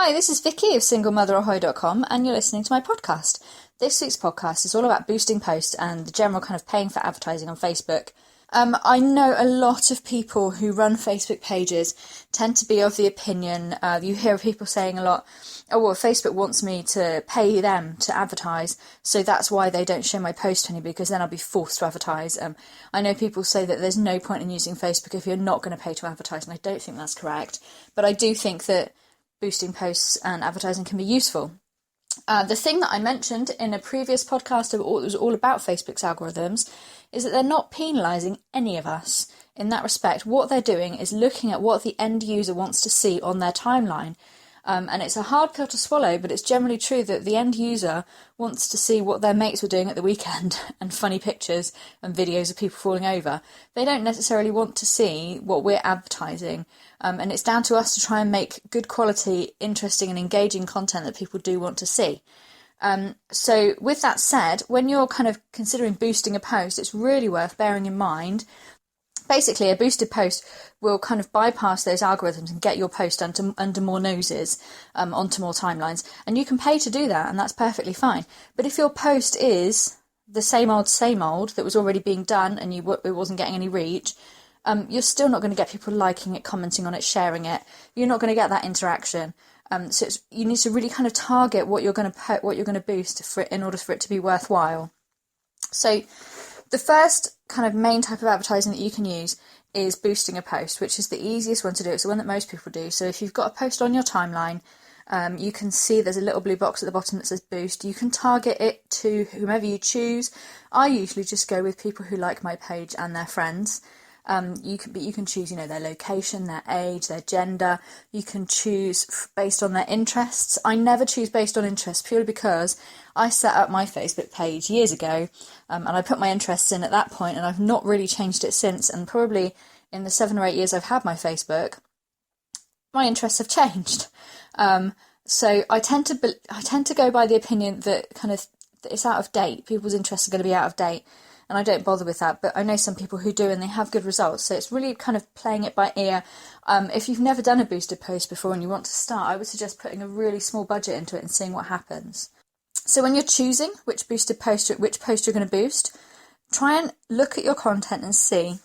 Hi, this is Vicky of SingleMotherAhoy.com, and you're listening to my podcast. This week's podcast is all about boosting posts and the general kind of paying for advertising on Facebook. I know a lot of people who run Facebook pages tend to be of the opinion, you hear people saying a lot, oh, well, Facebook wants me to pay them to advertise, so that's why they don't show my post to anybody, because then I'll be forced to advertise. I know people say that there's no point in using Facebook if you're not going to pay to advertise, and I don't think that's correct. But I do think that boosting posts and advertising can be useful. The thing that I mentioned in a previous podcast that was all about Facebook's algorithms is that they're not penalising any of us in that respect. What they're doing is looking at what the end user wants to see on their timeline. And it's a hard pill to swallow, but it's generally true that the end user wants to see what their mates were doing at the weekend and funny pictures and videos of people falling over. They don't necessarily want to see what we're advertising. And it's down to us to try and make good quality, interesting and engaging content that people do want to see. So with that said, when you're kind of considering boosting a post, it's really worth bearing in mind. Basically, a boosted post will kind of bypass those algorithms and get your post under more noses, onto more timelines. And you can pay to do that, and that's perfectly fine. But if your post is the same old that was already being done and it wasn't getting any reach, you're still not going to get people liking it, commenting on it, sharing it. You're not going to get that interaction. So you need to really kind of target what you're going to boost in order for it to be worthwhile. So the first kind of main type of advertising that you can use is boosting a post, which is the easiest one to do. It's the one that most people do. So if you've got a post on your timeline, you can see there's a little blue box at the bottom that says boost. You can target it to whomever you choose. I usually just go with people who like my page and their friends. You can choose, their location, their age, their gender. You can choose based on their interests. I never choose based on interests purely because I set up my Facebook page years ago, and I put my interests in at that point, and I've not really changed it since. And probably in the 7 or 8 years I've had my Facebook, my interests have changed. So I tend to go by the opinion that kind of it's out of date. People's interests are going to be out of date. And I don't bother with that, but I know some people who do and they have good results. So it's really kind of playing it by ear. If you've never done a boosted post before and you want to start, I would suggest putting a really small budget into it and seeing what happens. So when you're choosing which post you're going to boost, try and look at your content and see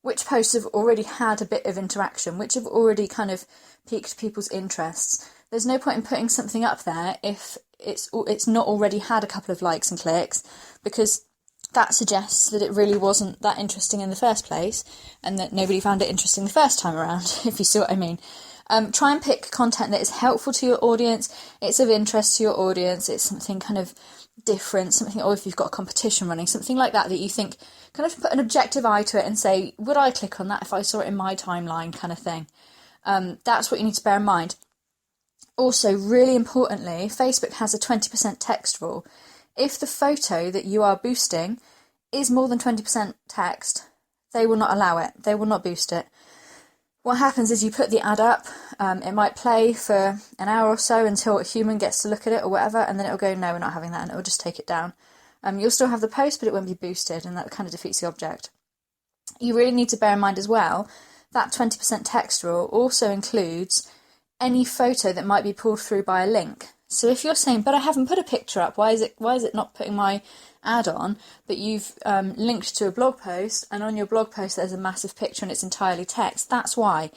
which posts have already had a bit of interaction, which have already kind of piqued people's interests. There's no point in putting something up there if it's not already had a couple of likes and clicks, because that suggests that it really wasn't that interesting in the first place and that nobody found it interesting the first time around, if you see what I mean. Try and pick content that is helpful to your audience, it's of interest to your audience, it's something kind of different, or if you've got a competition running, something like that you think, kind of put an objective eye to it and say, would I click on that if I saw it in my timeline, kind of thing. That's what you need to bear in mind. Also, really importantly, Facebook has a 20% text rule. If the photo that you are boosting is more than 20% text, they will not allow it. They will not boost it. What happens is you put the ad up, it might play for an hour or so until a human gets to look at it or whatever, and then it'll go, no, we're not having that, and it'll just take it down. You'll still have the post, but it won't be boosted, and that kind of defeats the object. You really need to bear in mind as well, that 20% text rule also includes any photo that might be pulled through by a link. So if you're saying, but I haven't put a picture up, why is it not putting my ad on? But you've linked to a blog post, and on your blog post there's a massive picture and it's entirely text. That's why.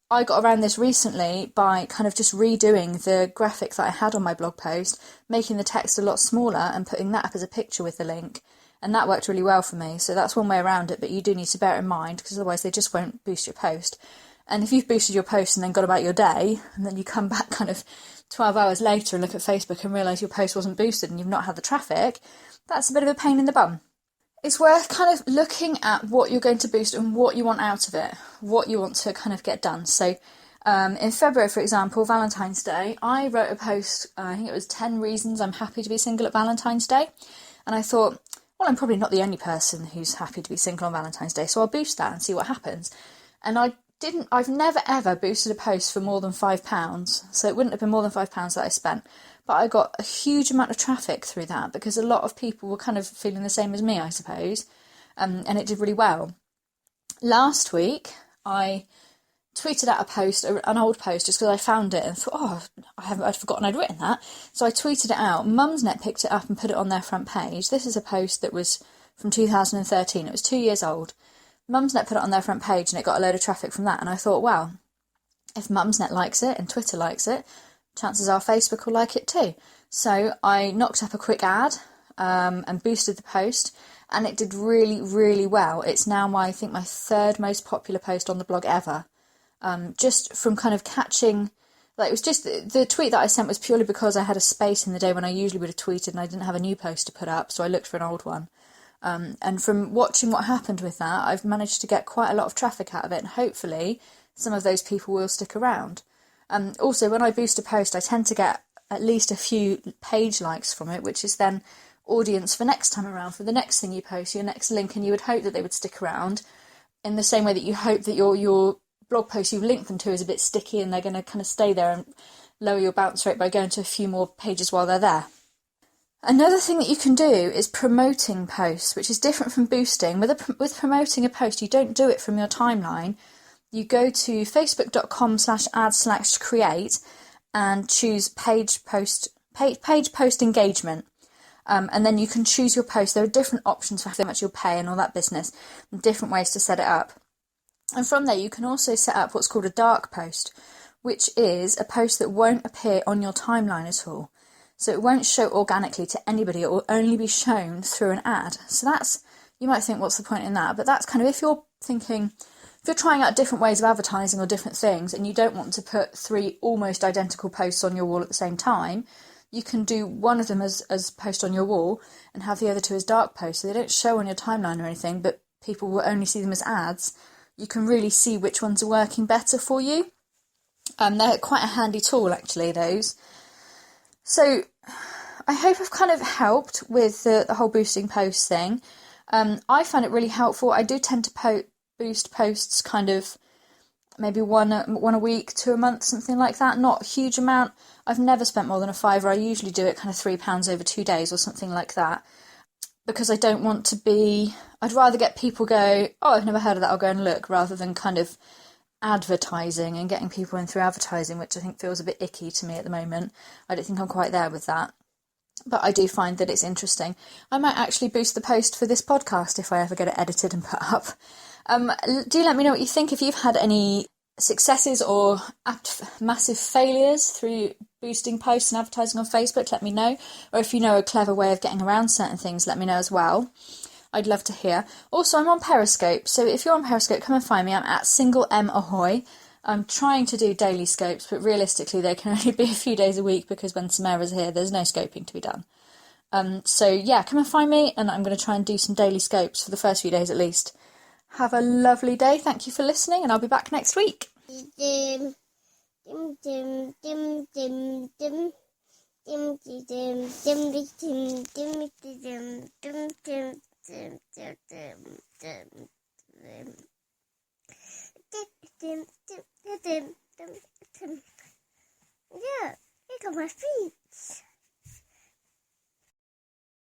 I got around this recently by kind of just redoing the graphic that I had on my blog post, making the text a lot smaller and putting that up as a picture with the link. And that worked really well for me. So that's one way around it, but you do need to bear it in mind, because otherwise they just won't boost your post. And if you've boosted your post and then got about your day, and then you come back kind of 12 hours later and look at Facebook and realise your post wasn't boosted and you've not had the traffic, that's a bit of a pain in the bum. It's worth kind of looking at what you're going to boost and what you want out of it, what you want to kind of get done. So in February, for example, Valentine's Day, I wrote a post, I think it was 10 reasons I'm happy to be single at Valentine's Day. And I thought, well, I'm probably not the only person who's happy to be single on Valentine's Day, so I'll boost that and see what happens. And I've never ever boosted a post for more than £5, so it wouldn't have been more than £5 that I spent. But I got a huge amount of traffic through that because a lot of people were kind of feeling the same as me, I suppose, and it did really well. Last week, I tweeted out a post, an old post, just because I found it and thought, oh, I'd forgotten I'd written that. So I tweeted it out. Mumsnet picked it up and put it on their front page. This is a post that was from 2013. It was 2 years old. Mumsnet put it on their front page and it got a load of traffic from that. And I thought, wow, if Mumsnet likes it and Twitter likes it, chances are Facebook will like it too. So I knocked up a quick ad and boosted the post, and it did really, really well. It's now I think my third most popular post on the blog ever. Just from kind of catching, like, it was just, the tweet that I sent was purely because I had a space in the day when I usually would have tweeted and I didn't have a new post to put up, so I looked for an old one. And from watching what happened with that, I've managed to get quite a lot of traffic out of it, and hopefully some of those people will stick around. Also, when I boost a post, I tend to get at least a few page likes from it, which is then audience for next time around, for the next thing you post, your next link, and you would hope that they would stick around in the same way that you hope that your blog post you've linked them to is a bit sticky and they're going to kind of stay there and lower your bounce rate by going to a few more pages while they're there. Another thing that you can do is promoting posts, which is different from boosting. With promoting a post, you don't do it from your timeline. You go to facebook.com/ad/create and choose page post engagement. And then you can choose your post. There are different options for how much you'll pay and all that business, and different ways to set it up. And from there, you can also set up what's called a dark post, which is a post that won't appear on your timeline at all. So it won't show organically to anybody. It will only be shown through an ad. So that's, you might think, what's the point in that? But that's kind of, if you're trying out different ways of advertising or different things, and you don't want to put 3 almost identical posts on your wall at the same time, you can do one of them as post on your wall and have the other 2 as dark posts. So they don't show on your timeline or anything, but people will only see them as ads. You can really see which ones are working better for you. They're quite a handy tool, actually, those. So I hope I've kind of helped with the whole boosting posts thing. I find it really helpful. I do tend to boost posts kind of maybe one a week, 2 a month, something like that. Not a huge amount. I've never spent more than a £5. I usually do it kind of £3 over 2 days or something like that. Because I don't want to be... I'd rather get people go, oh, I've never heard of that, I'll go and look, rather than kind of advertising and getting people in through advertising, which I think feels a bit icky to me at the moment. I don't think I'm quite there with that. But I do find that it's interesting. I might actually boost the post for this podcast if I ever get it edited and put up. Do let me know what you think. If you've had any successes or massive failures through boosting posts and advertising on Facebook, let me know. Or if you know a clever way of getting around certain things, let me know as well. I'd love to hear. Also, I'm on Periscope, so if you're on Periscope, come and find me. I'm at Single M Ahoy. I'm trying to do daily scopes, but realistically they can only be a few days a week because when Samara's here, there's no scoping to be done. So yeah, come and find me, and I'm going to try and do some daily scopes for the first few days at least. Have a lovely day. Thank you for listening, and I'll be back next week. Yeah, here come my feet.